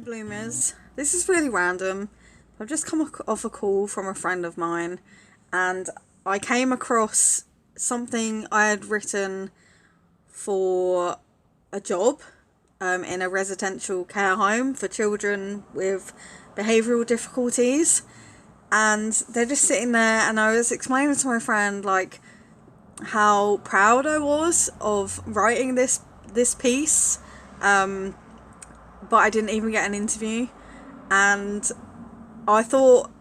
Bloomers. This is really random. I've just come off a call from a friend of mine and I came across something I had written for a job in a residential care home for children with behavioural difficulties. And they're just sitting there, and I was explaining to my friend like how proud I was of writing this piece, but I didn't even get an interview. And I thought,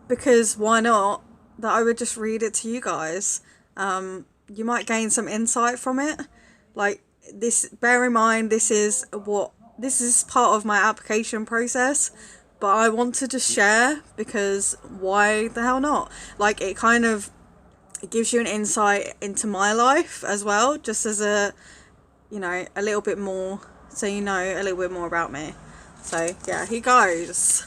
because why not, that I would just read it to you guys. You might gain some insight from it. Like, this, bear in mind, this is part of my application process, but I want to just share because why the hell not? Like, it gives you an insight into my life as well, just as a little bit more, so you know a little bit more about me. So yeah, here goes.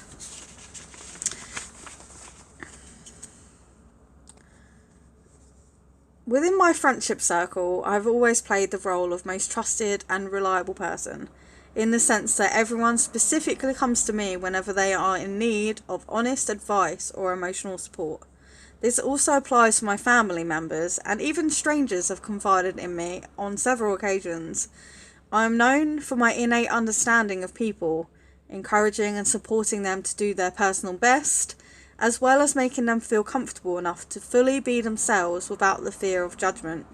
Within my friendship circle, I've always played the role of most trusted and reliable person, in the sense that everyone specifically comes to me whenever they are in need of honest advice or emotional support. This also applies to my family members, and even strangers have confided in me on several occasions. I am known for my innate understanding of people, encouraging and supporting them to do their personal best, as well as making them feel comfortable enough to fully be themselves without the fear of judgment.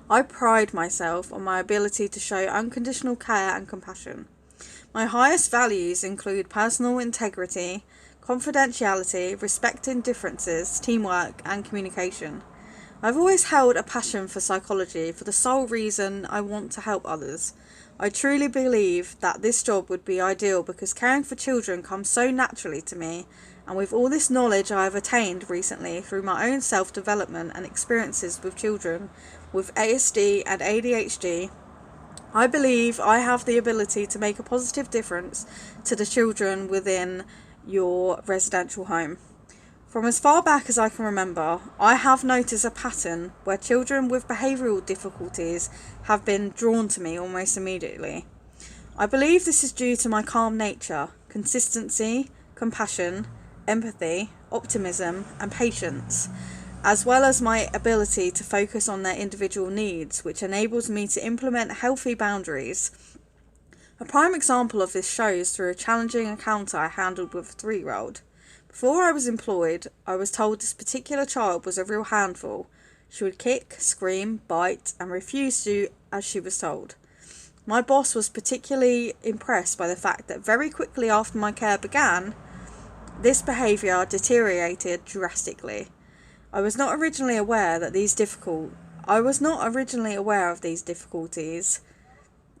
I pride myself on my ability to show unconditional care and compassion. My highest values include personal integrity, confidentiality, respecting differences, teamwork, and communication. I've always held a passion for psychology for the sole reason I want to help others. I truly believe that this job would be ideal because caring for children comes so naturally to me, and with all this knowledge I have attained recently through my own self-development and experiences with children with ASD and ADHD, I believe I have the ability to make a positive difference to the children within your residential home. From as far back as I can remember, I have noticed a pattern where children with behavioural difficulties have been drawn to me almost immediately. I believe this is due to my calm nature, consistency, compassion, empathy, optimism, and patience, as well as my ability to focus on their individual needs, which enables me to implement healthy boundaries. A prime example of this shows through a challenging encounter I handled with a 3-year-old. Before I was employed, I was told this particular child was a real handful. She would kick, scream, bite, and refuse to do as she was told. My boss was particularly impressed by the fact that very quickly after my care began, this behaviour deteriorated drastically. I was not originally aware of these difficulties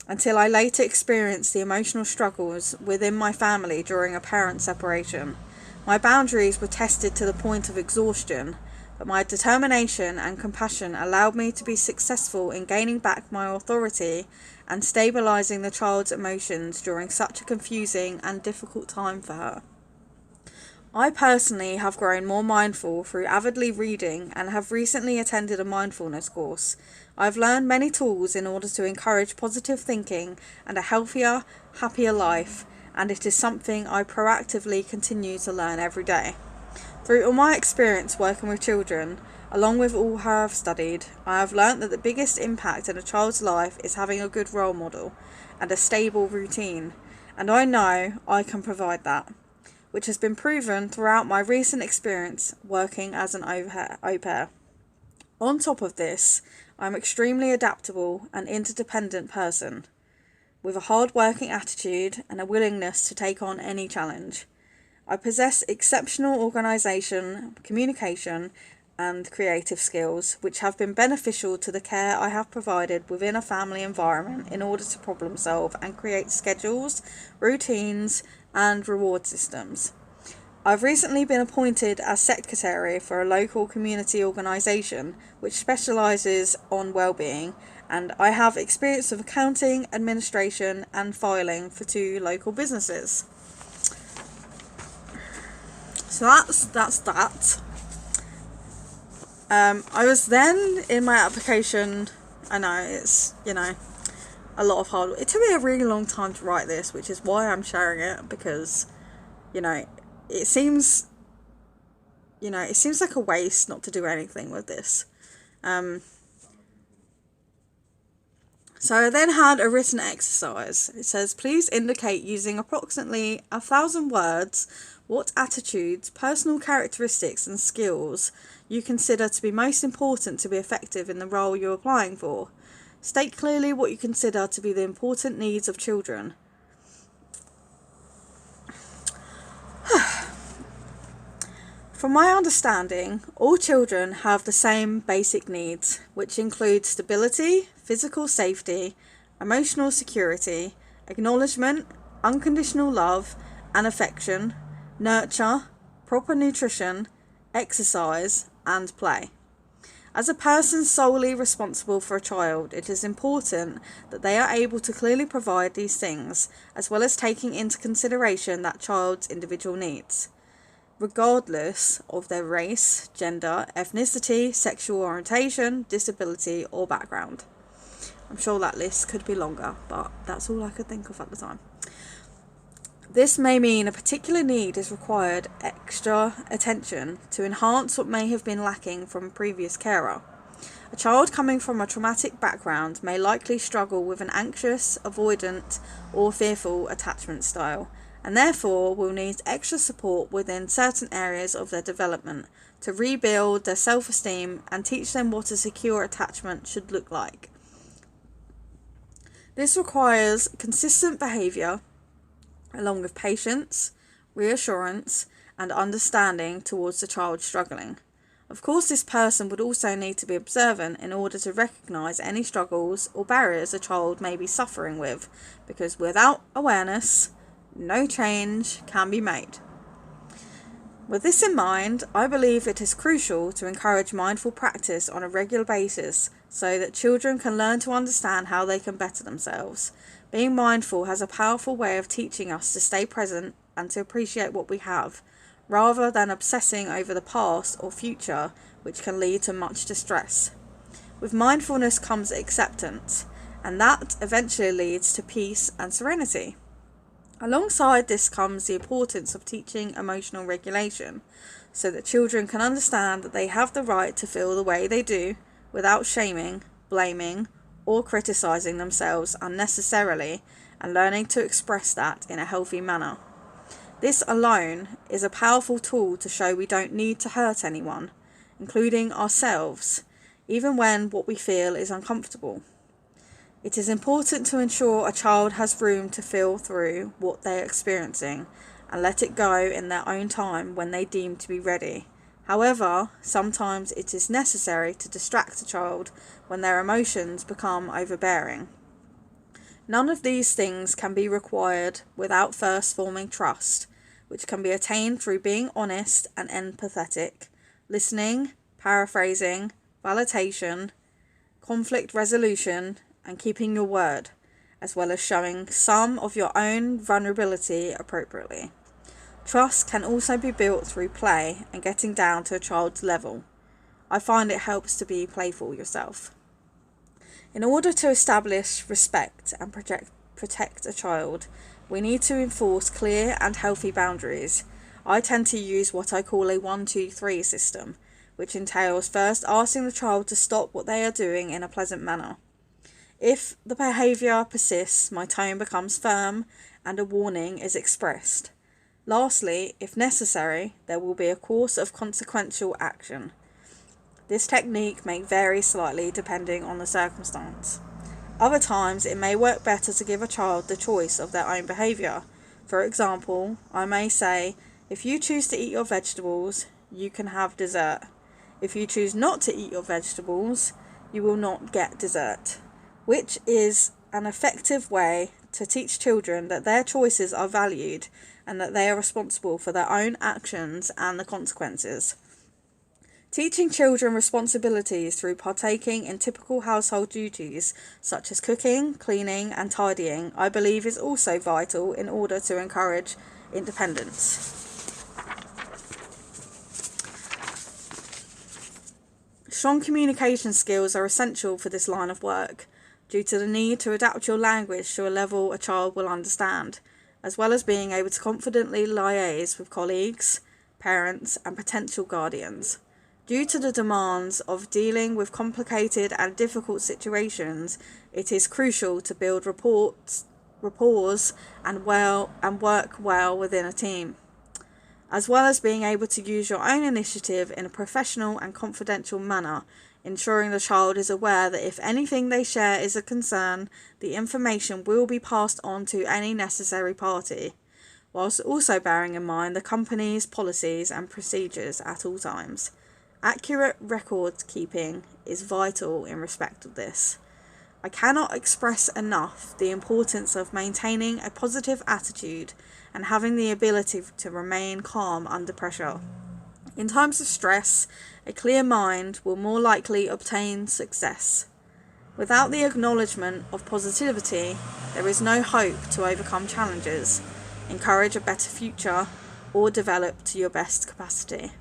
until I later experienced the emotional struggles within my family during a parent separation. My boundaries were tested to the point of exhaustion, but my determination and compassion allowed me to be successful in gaining back my authority and stabilising the child's emotions during such a confusing and difficult time for her. I personally have grown more mindful through avidly reading and have recently attended a mindfulness course. I've learned many tools in order to encourage positive thinking and a healthier, happier life, and it is something I proactively continue to learn every day. Through all my experience working with children, along with all I have studied, I have learnt that the biggest impact in a child's life is having a good role model and a stable routine, and I know I can provide that, which has been proven throughout my recent experience working as an au pair. On top of this, I'm an extremely adaptable and interdependent person, with a hard-working attitude and a willingness to take on any challenge. I possess exceptional organisation, communication, and creative skills, which have been beneficial to the care I have provided within a family environment in order to problem solve and create schedules, routines, and reward systems. I've recently been appointed as secretary for a local community organisation which specialises on wellbeing, and I have experience of accounting, administration, and filing for 2 local businesses. So that's that. I was then in my application, I know it's, a lot of hard work. It took me a really long time to write this, which is why I'm sharing it, because, it seems, it seems like a waste not to do anything with this. So I then had a written exercise. It says, please indicate using approximately 1,000 words what attitudes, personal characteristics and skills you consider to be most important to be effective in the role you're applying for. State clearly what you consider to be the important needs of children. From my understanding, all children have the same basic needs, which include stability, physical safety, emotional security, acknowledgement, unconditional love and affection, nurture, proper nutrition, exercise, and play. As a person solely responsible for a child, it is important that they are able to clearly provide these things, as well as taking into consideration that child's individual needs, regardless of their race, gender, ethnicity, sexual orientation, disability, or background. I'm sure that list could be longer, but that's all I could think of at the time. This may mean a particular need is required extra attention to enhance what may have been lacking from a previous carer. A child coming from a traumatic background may likely struggle with an anxious, avoidant, or fearful attachment style, and therefore will need extra support within certain areas of their development to rebuild their self-esteem and teach them what a secure attachment should look like. This requires consistent behaviour, along with patience, reassurance, and understanding towards the child struggling. Of course, this person would also need to be observant in order to recognise any struggles or barriers a child may be suffering with, because without awareness, no change can be made. With this in mind, I believe it is crucial to encourage mindful practice on a regular basis so that children can learn to understand how they can better themselves. Being mindful has a powerful way of teaching us to stay present and to appreciate what we have, rather than obsessing over the past or future, which can lead to much distress. With mindfulness comes acceptance, and that eventually leads to peace and serenity. Alongside this comes the importance of teaching emotional regulation, so that children can understand that they have the right to feel the way they do without shaming, blaming, or criticising themselves unnecessarily, and learning to express that in a healthy manner. This alone is a powerful tool to show we don't need to hurt anyone, including ourselves, even when what we feel is uncomfortable. It is important to ensure a child has room to feel through what they are experiencing and let it go in their own time when they deem to be ready. However, sometimes it is necessary to distract a child when their emotions become overbearing. None of these things can be required without first forming trust, which can be attained through being honest and empathetic, listening, paraphrasing, validation, conflict resolution, and keeping your word, as well as showing some of your own vulnerability appropriately. Trust can also be built through play and getting down to a child's level. I find it helps to be playful yourself. In order to establish respect and protect a child, we need to enforce clear and healthy boundaries. I tend to use what I call a 1-2-3 system, which entails first asking the child to stop what they are doing in a pleasant manner. If the behaviour persists, my tone becomes firm and a warning is expressed. Lastly, if necessary, there will be a course of consequential action. This technique may vary slightly depending on the circumstance. Other times, it may work better to give a child the choice of their own behaviour. For example, I may say, if you choose to eat your vegetables, you can have dessert. If you choose not to eat your vegetables, you will not get dessert, which is an effective way to teach children that their choices are valued and that they are responsible for their own actions and the consequences. Teaching children responsibilities through partaking in typical household duties such as cooking, cleaning and tidying, I believe is also vital in order to encourage independence. Strong communication skills are essential for this line of work. due to the need to adapt your language to a level a child will understand, as well as being able to confidently liaise with colleagues, parents, and potential guardians. Due to the demands of dealing with complicated and difficult situations, it is crucial to build rapport and work well within a team, as well as being able to use your own initiative in a professional and confidential manner, ensuring the child is aware that if anything they share is a concern, the information will be passed on to any necessary party, whilst also bearing in mind the company's policies and procedures at all times. Accurate record keeping is vital in respect of this. I cannot express enough the importance of maintaining a positive attitude and having the ability to remain calm under pressure. In times of stress, a clear mind will more likely obtain success. Without the acknowledgement of positivity, there is no hope to overcome challenges, encourage a better future, or develop to your best capacity.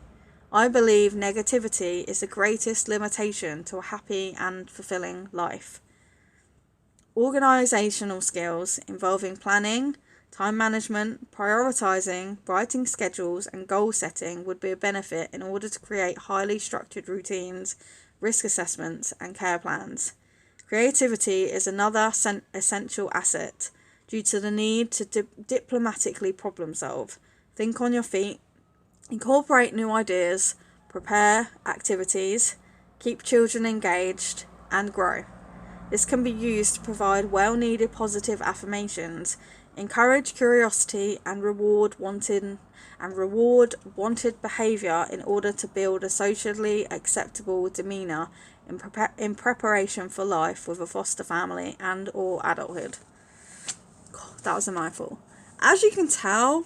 I believe negativity is the greatest limitation to a happy and fulfilling life. Organisational skills involving planning, time management, prioritising, writing schedules, and goal setting would be a benefit in order to create highly structured routines, risk assessments, and care plans. Creativity is another essential asset due to the need to diplomatically problem solve, think on your feet, incorporate new ideas, prepare activities, keep children engaged, and grow. This can be used to provide well-needed positive affirmations, encourage curiosity, and reward wanted behaviour in order to build a socially acceptable demeanour in preparation for life with a foster family and or adulthood. God, that was a mouthful. As you can tell,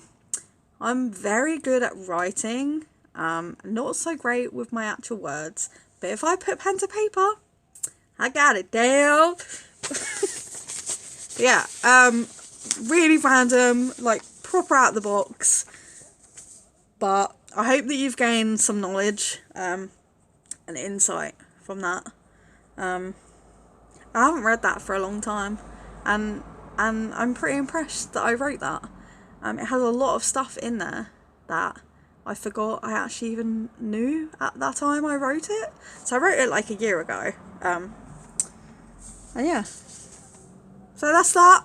I'm very good at writing, not so great with my actual words, but if I put pen to paper, I got it down. Yeah, really random, like proper out of the box, but I hope that you've gained some knowledge and insight from that. I haven't read that for a long time, and I'm pretty impressed that I wrote that. It has a lot of stuff in there that I forgot I actually even knew at that time I wrote it. So I wrote it like a year ago. And yeah. So that's that.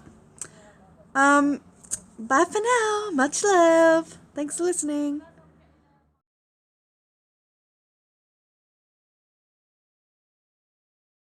Bye for now. Much love. Thanks for listening.